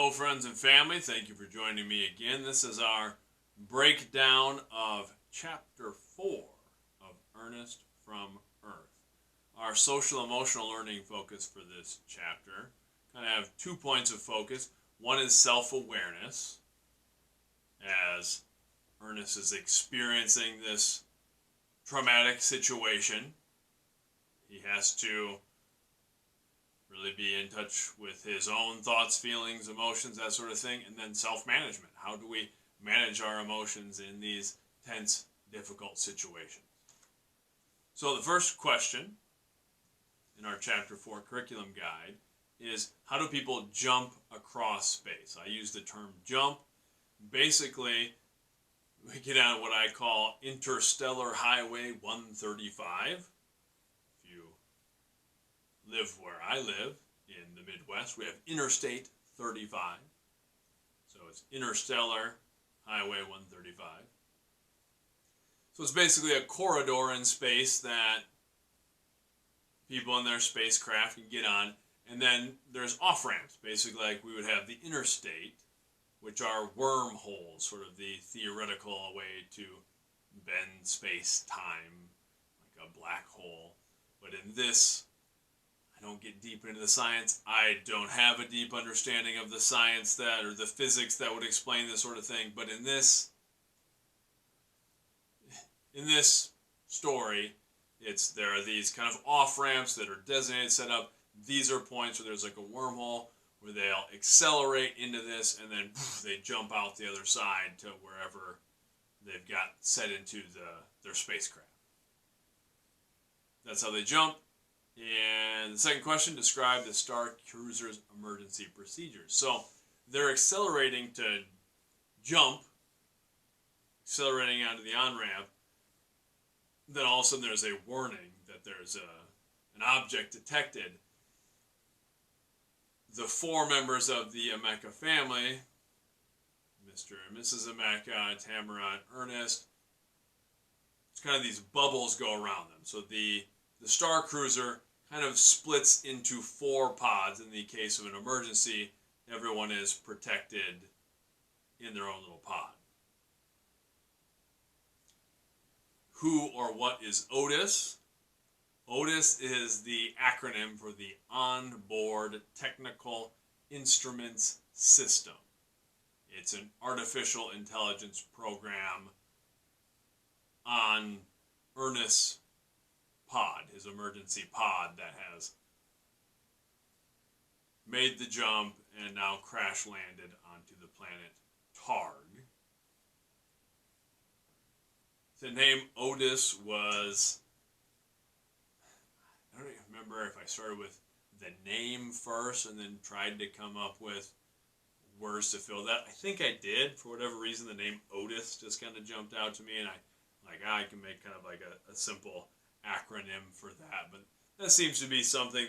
Hello, friends and family. Thank you for joining me again. This is our breakdown of Chapter 4 of Ernest from Earth. Our social emotional learning focus for this chapter kind of have 2 points of focus. One is self-awareness, as Ernest is experiencing this traumatic situation. He has to really be in touch with his own thoughts, feelings, emotions, that sort of thing. And then self-management. How do we manage our emotions in these tense, difficult situations? So the first question in our Chapter 4 curriculum guide is, how do people jump across space? I use the term jump. Basically, we get on what I call Interstellar Highway 135. If you live where I live in the Midwest, we have Interstate 35. So it's Interstellar Highway 135. So it's basically a corridor in space that people in their spacecraft can get on. And then there's off-ramps, basically like we would have the interstate, which are wormholes, sort of the theoretical way to bend space-time, like a black hole. But in this, I don't get deep into the science. I don't have a deep understanding of the science that, or the physics that would explain this sort of thing. But in this story, there are these kind of off-ramps that are designated, set up. These are points where there's like a wormhole where they'll accelerate into this and then they jump out the other side to wherever they've got set into their spacecraft. That's how they jump. And the second question, describe the Star Cruiser's emergency procedures. So they're accelerating to jump, accelerating onto the on-ramp. Then all of a sudden there's a warning that there's an object detected. The 4 members of the Emeka family, Mr. and Mrs. Emeka, Tamara, and Ernest, it's kind of these bubbles go around them. So the Star Cruiser kind of splits into 4 pods. In the case of an emergency, everyone is protected in their own little pod. Who or what is Otis? Otis is the acronym for the Onboard Technical Instruments System. It's an artificial intelligence program on Ernest's pod, his emergency pod that has made the jump and now crash landed onto the planet Targ. The name Otis was, I don't even remember if I started with the name first and then tried to come up with words to fill that. I think I did. For whatever reason, the name Otis just kind of jumped out to me, and I can make kind of like a simple acronym for that. But that seems to be something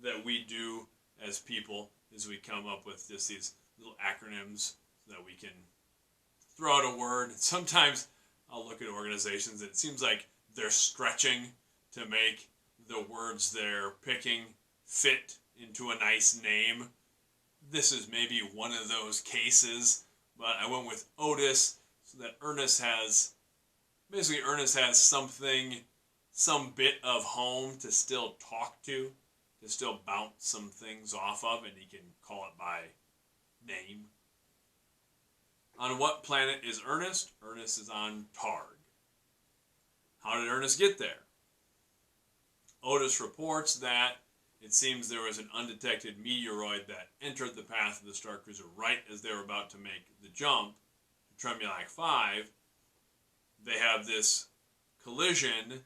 that we do as people, is we come up with just these little acronyms so that we can throw out a word. Sometimes I'll look at organizations and it seems like they're stretching to make the words they're picking fit into a nice name. This is maybe one of those cases, but I went with Otis so that Ernest has something, some bit of home to still talk to still bounce some things off of, and he can call it by name. On what planet is Ernest? Ernest is on Targ. How did Ernest get there? Otis reports that it seems there was an undetected meteoroid that entered the path of the Star Cruiser right as they were about to make the jump to Tremulac 5. They have this collision.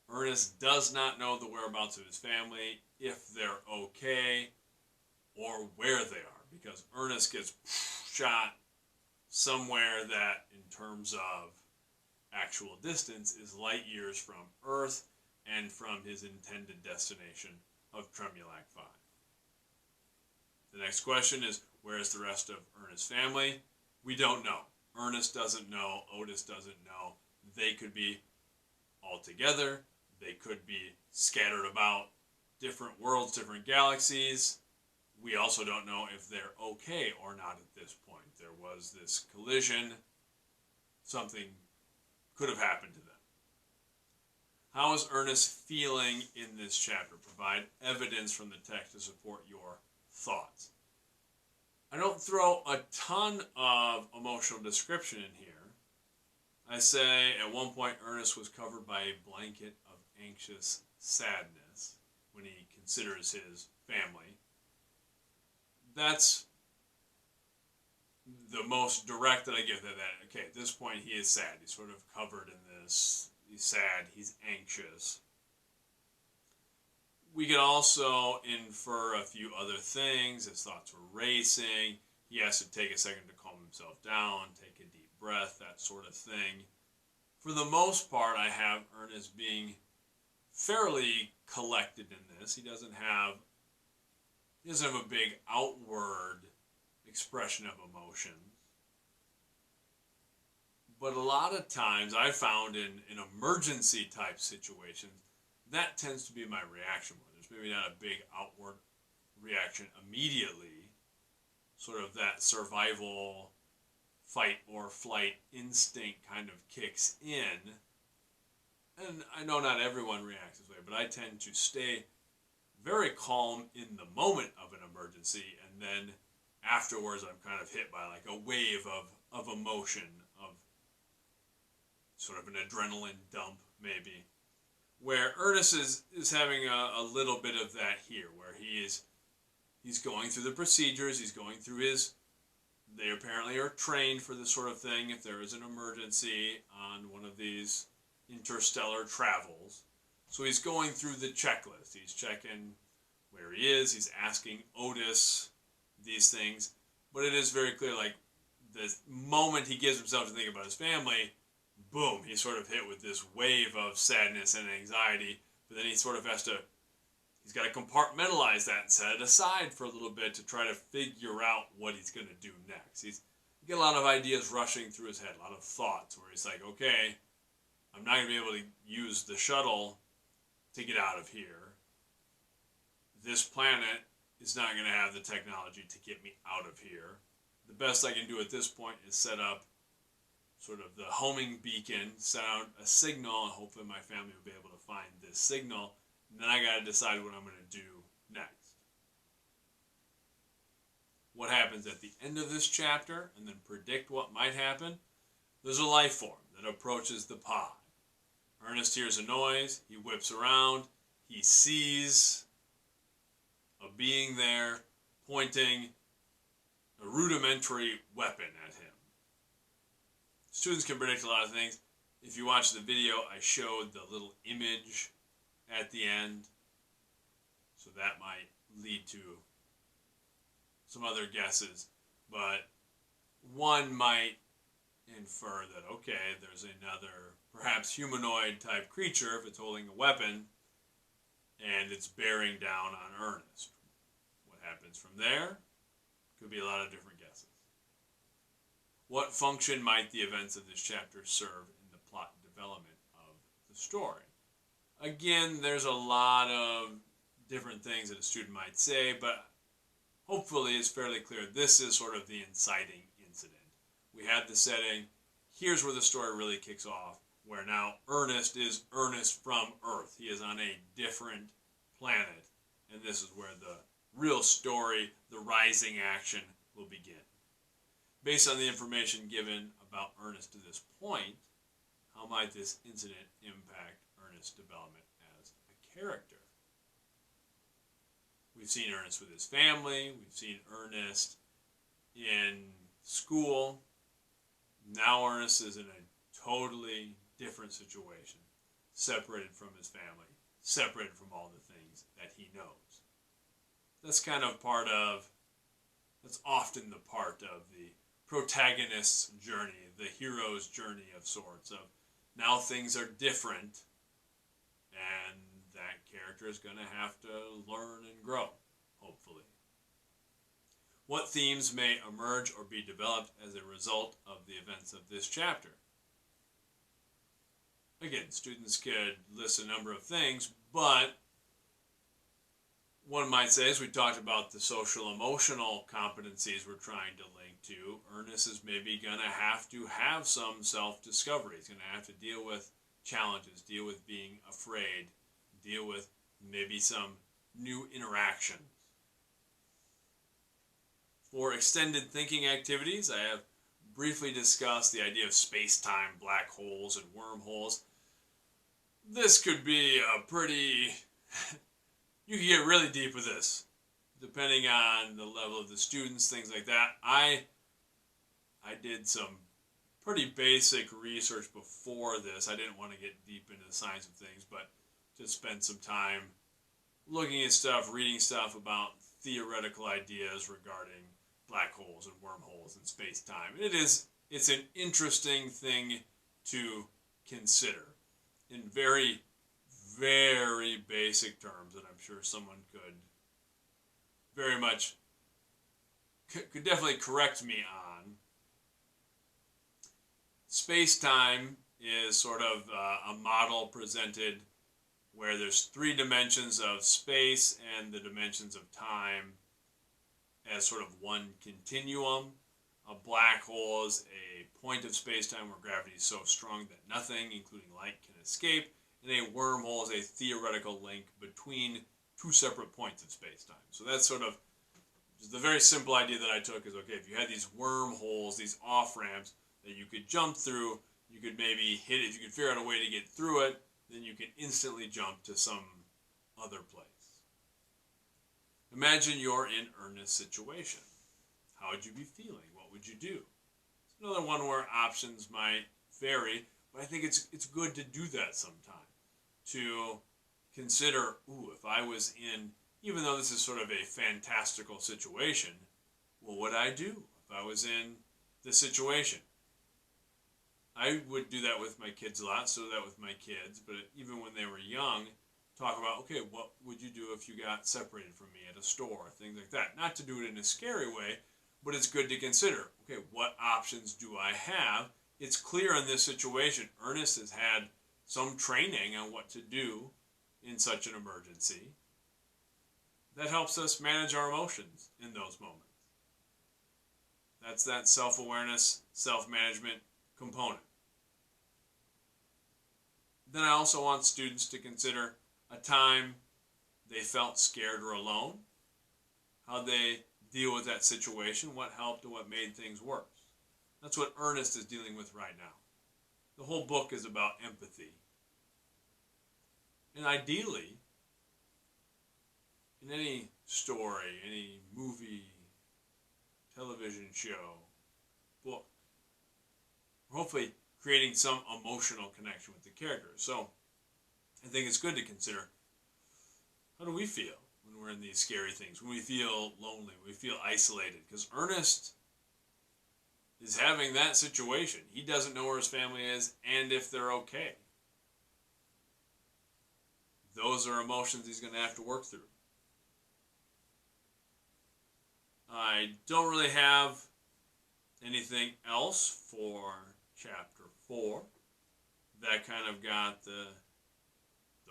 Ernest does not know the whereabouts of his family, if they're okay, or where they are, because Ernest gets shot somewhere that, in terms of actual distance, is light years from Earth and from his intended destination of Tremulac 5. The next question is, where is the rest of Ernest's family? We don't know. Ernest doesn't know. Otis doesn't know. They could be all together. They could be scattered about different worlds, different galaxies. we also don't know if they're okay or not at this point. There was this collision. Something could have happened to them. How is Ernest feeling in this chapter? Provide evidence from the text to support your thoughts. I don't throw a ton of emotional description in here. I say at one point Ernest was covered by a blanket of anxious sadness when he considers his family. That's the most direct that I give that. Okay, at this point he is sad. He's sort of covered in this. He's sad. He's anxious. We could also infer a few other things. His thoughts were racing. He has to take a second to calm himself down, take a deep breath, that sort of thing. For the most part, I have Ernest being fairly collected in this. He doesn't have a big outward expression of emotions. But a lot of times I found in emergency type situations, that tends to be my reaction. There's maybe not a big outward reaction immediately, sort of that survival fight or flight instinct kind of kicks in. And I know not everyone reacts this way, but I tend to stay very calm in the moment of an emergency, and then afterwards I'm kind of hit by like a wave of emotion, of sort of an adrenaline dump maybe, where Ernest is having a little bit of that here, where he's going through the procedures, he's going through they apparently are trained for this sort of thing if there is an emergency on one of these interstellar travels. So he's going through the checklist. He's checking where he is. He's asking Otis these things. But it is very clear, like, the moment he gives himself to think about his family, boom, he's sort of hit with this wave of sadness and anxiety. But then he sort of he's got to compartmentalize that and set it aside for a little bit to try to figure out what he's going to do next. You get a lot of ideas rushing through his head, a lot of thoughts where he's like, okay, I'm not going to be able to use the shuttle to get out of here. This planet is not going to have the technology to get me out of here. The best I can do at this point is set up sort of the homing beacon, set out a signal, and hopefully my family will be able to find this signal. And then I got to decide what I'm going to do next. What happens at the end of this chapter, and then predict what might happen. There's a life form that approaches the pod. Ernest hears a noise. He whips around. He sees a being there pointing a rudimentary weapon at him. Students can predict a lot of things. If you watch the video, I showed the little image at the end, so that might lead to some other guesses, but one might infer that, okay, there's another perhaps humanoid type creature if it's holding a weapon and it's bearing down on Ernest. What happens from there could be a lot of different guesses. What function might the events of this chapter serve in the plot development of the story? Again, there's a lot of different things that a student might say, but hopefully it's fairly clear this is sort of the inciting incident. We had the setting. Here's where the story really kicks off, where now Ernest is Ernest from Earth. He is on a different planet, and this is where the real story, the rising action, will begin. Based on the information given about Ernest to this point, how might this incident impact Ernest's development as a character? We've seen Ernest with his family. We've seen Ernest in school. Now Ernest is in a totally different situation, separated from his family, separated from all the things that he knows. That's often the part of the protagonist's journey, the hero's journey of sorts, of now things are different, and that character is going to have to learn and grow, hopefully. What themes may emerge or be developed as a result of the events of this chapter? Again, students could list a number of things, but one might say, as we talked about the social emotional competencies we're trying to link to, Ernest is maybe going to have some self-discovery. He's going to have to deal with challenges, deal with being afraid, deal with maybe some new interactions. For extended thinking activities, I have briefly discussed the idea of space-time black holes and wormholes. This could be a pretty... you can get really deep with this, depending on the level of the students, things like that. I did some pretty basic research before this. I didn't want to get deep into the science of things, but just spend some time looking at stuff, reading stuff about theoretical ideas regarding black holes and wormholes and space-time. It's an interesting thing to consider in very, very basic terms that I'm sure someone could very much, could definitely correct me on. Space-time is sort of a model presented where there's 3 dimensions of space and the dimensions of time as sort of one continuum. A black hole is a point of space-time where gravity is so strong that nothing, including light, can escape. And a wormhole is a theoretical link between 2 separate points of space-time. So that's sort of just the very simple idea that I took is, okay, if you had these wormholes, these off-ramps that you could jump through, you could maybe hit it. If you could figure out a way to get through it, then you can instantly jump to some other place. Imagine you're in Ernest's situation. How would you be feeling? What would you do? It's another one where options might vary, but I think it's good to do that sometime. To consider, if I was in, even though this is sort of a fantastical situation, what would I do if I was in this situation? I would do that with my kids a lot, so that with my kids, but even when they were young, talk about, okay, what would you do if you got separated from me at a store, things like that. Not to do it in a scary way, but it's good to consider, okay, what options do I have? It's clear in this situation, Ernest has had some training on what to do in such an emergency. That helps us manage our emotions in those moments. That's that self-awareness, self-management component. Then I also want students to consider a time they felt scared or alone, how they deal with that situation, what helped and what made things worse. That's what Ernest is dealing with right now. The whole book is about empathy. And ideally, in any story, any movie, television show, book, we're hopefully creating some emotional connection with the characters. So I think it's good to consider, how do we feel when we're in these scary things, when we feel lonely, when we feel isolated? Because Ernest is having that situation. He doesn't know where his family is and if they're okay. Those are emotions he's going to have to work through. I don't really have anything else for Chapter 4. That kind of got the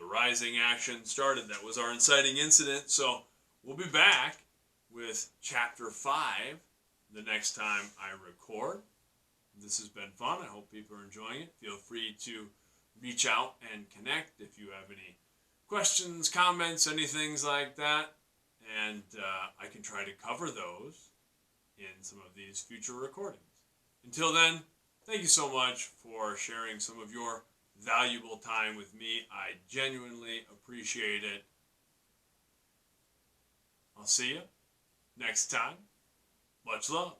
rising action started. That was our inciting incident. So we'll be back with Chapter 5 the next time I record. This has been fun. I hope people are enjoying it. Feel free to reach out and connect if you have any questions, comments, anything like that. And I can try to cover those in some of these future recordings. Until then, thank you so much for sharing some of your valuable time with me. I genuinely appreciate it. I'll see you next time. Much love.